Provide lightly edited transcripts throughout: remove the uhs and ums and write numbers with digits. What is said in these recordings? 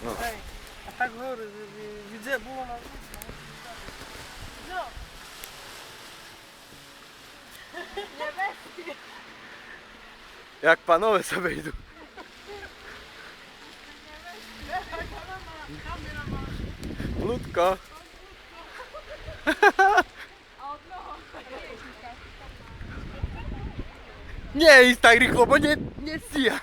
No. Hej, a tak hory, widzę, było na... No. Nie weź. Jak panowie sobie idą. Plutko. Nie idź tak rychło, bo nie zja.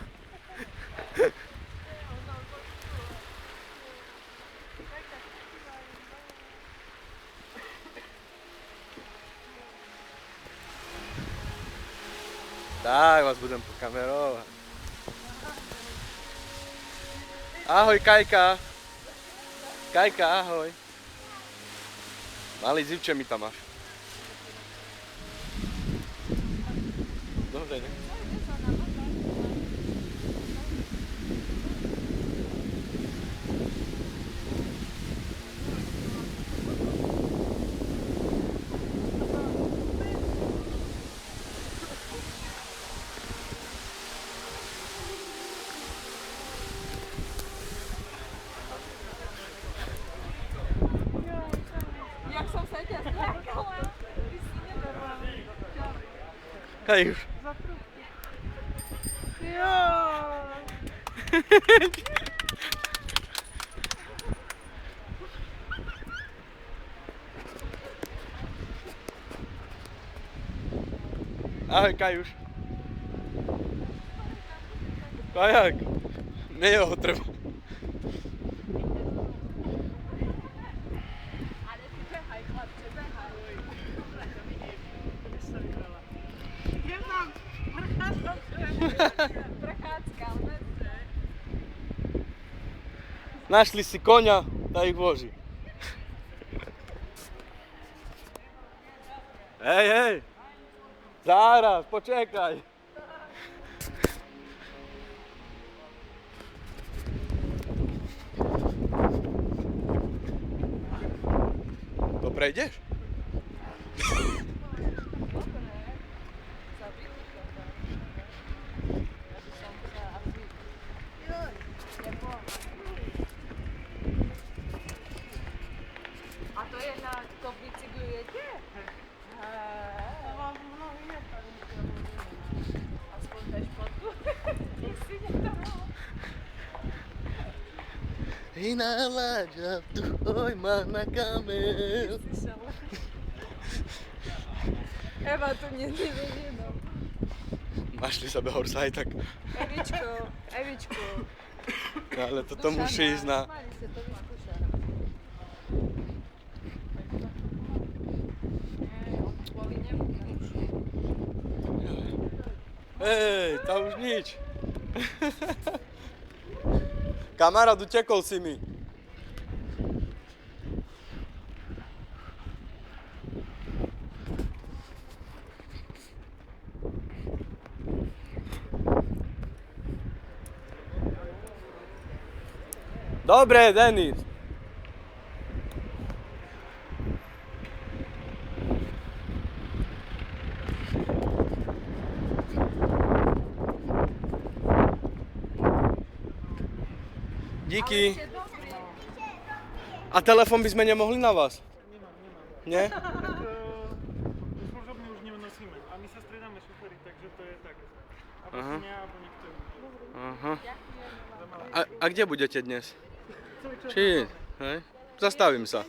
Tak, was będę pokamerować. Ahoj Kajka. Kajka, ahoj. Malý zivče mi tam máš. Dobre, ne? Jak som sa ťa zlákala, ty si nenormálny. Hej už. Jo. Ahoj Kajuš. Kajak. Nie ho treba. Ale ty behaj, chlapče, behaj. Idem tam. Prechádzka, ledce. Našli si konia, daj ich vloží. Hej, hej. Zaraz, počekaj. To prejdeš? A to je na to bicyklujete? Aspoň daj špotku. Ty si nedohol. Inaláďa, tvoj má na kamel. Eva tu nevidí, no. Našli sa behorsa aj tak. Evičko. No, ale toto musí ísť na... Mali sa to vyskúša. Boli nevidí. Hej, to už nič. Kamarát, utekol si mi. Dobre, Denis. Díky. A telefon by sme nemohli na vás? Nie? Služobný už nenosíme. A my sa stredáme šoféry, takže to je tak. Alebo Aha. ja, alebo niekto iný. Aha. A kde budete dnes? Či? Hej? Zastavím sa.